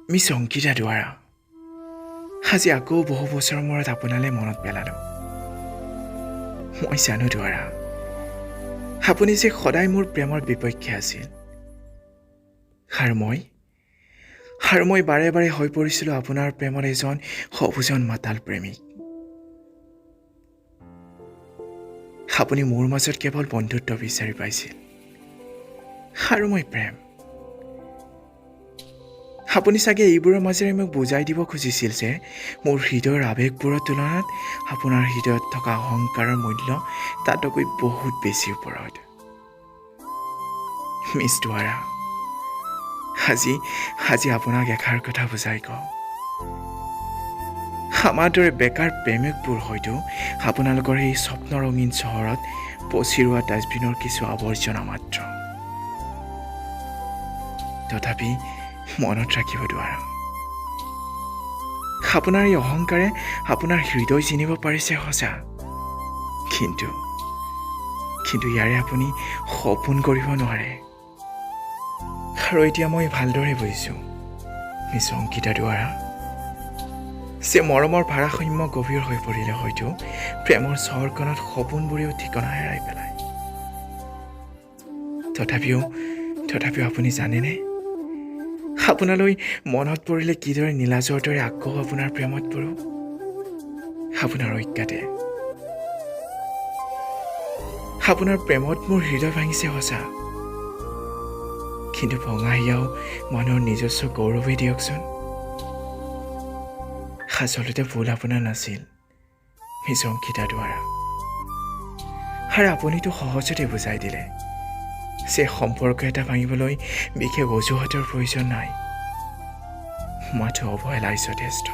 miss Ankita দুৱাৰা আজি আকৌ বহু বছৰৰ মূৰত আপোনালৈ মনত পেলালোঁ মই জানো দুৱাৰা আপুনি যে সদায় মোৰ প্ৰেমৰ বিপক্ষে আছিল আৰু মই বাৰে বাৰে হৈ পৰিছিলোঁ আপোনাৰ প্ৰেমৰ এজন সবুজন মাতাল প্ৰেমিক আপুনি মোৰ মাজত কেৱল বন্ধুত্ব বিচাৰি পাইছিল আৰু মই প্ৰেম আপুনি চাগে এইবোৰৰ মাজেৰে মোক বুজাই দিব খুজিছিল যে মোৰ হৃদয়ৰ আৱেগবোৰৰ তুলনাত আপোনাৰ হৃদয়ত থকা অহংকাৰৰ মূল্য তাতকৈ বহুত বেছি ওপৰত মিছ দুৱাৰা আজি আপোনাক এষাৰ কথা বুজাই কওঁ আমাৰ দৰে বেকাৰ প্ৰেমিকবোৰ হয়তো আপোনালোকৰ এই স্বপ্ন ৰঙীন চহৰত পচিৰোৱা ডাষ্টবিনৰ কিছু আৱৰ্জনা মাত্ৰ তথাপি মনত ৰাখিব দুৱাৰা আপোনাৰ এই অহংকাৰে আপোনাৰ হৃদয় চিনিব পাৰিছে সঁচা কিন্তু ইয়াৰে আপুনি সপোন কৰিব নোৱাৰে আৰু এতিয়া মই ভালদৰে বুজিছোঁ মিছ অংকিতা দুৱাৰা যে মৰমৰ ভাৰসাম্য গভীৰ হৈ পৰিলে হয়তো প্ৰেমৰ চহৰখনত সপোনবোৰেও ঠিকনা হেৰাই পেলায় তথাপিও আপুনি জানেনে আপোনালৈ মনত পৰিলে কিদৰে নীলাজৰ দৰে আকৌ আপোনাৰ প্ৰেমত পৰোঁ আপোনাৰ অজ্ঞাতে আপোনাৰ প্ৰেমত মোৰ হৃদয় ভাঙিছে সঁচা কিন্তু ভঙা হিয়াও মানুহৰ নিজস্ব গৌৰৱেই দিয়কচোন আচলতে ভুল আপোনাৰ নাছিল মিছ অংকিতা দুৱাৰা আৰু আপুনিতো সহজতে বুজাই দিলে যে সম্পৰ্ক এটা ভাঙিবলৈ বিশেষ অজুহাতৰ প্ৰয়োজন নাই মাথো অৱহেলাই যথেষ্ট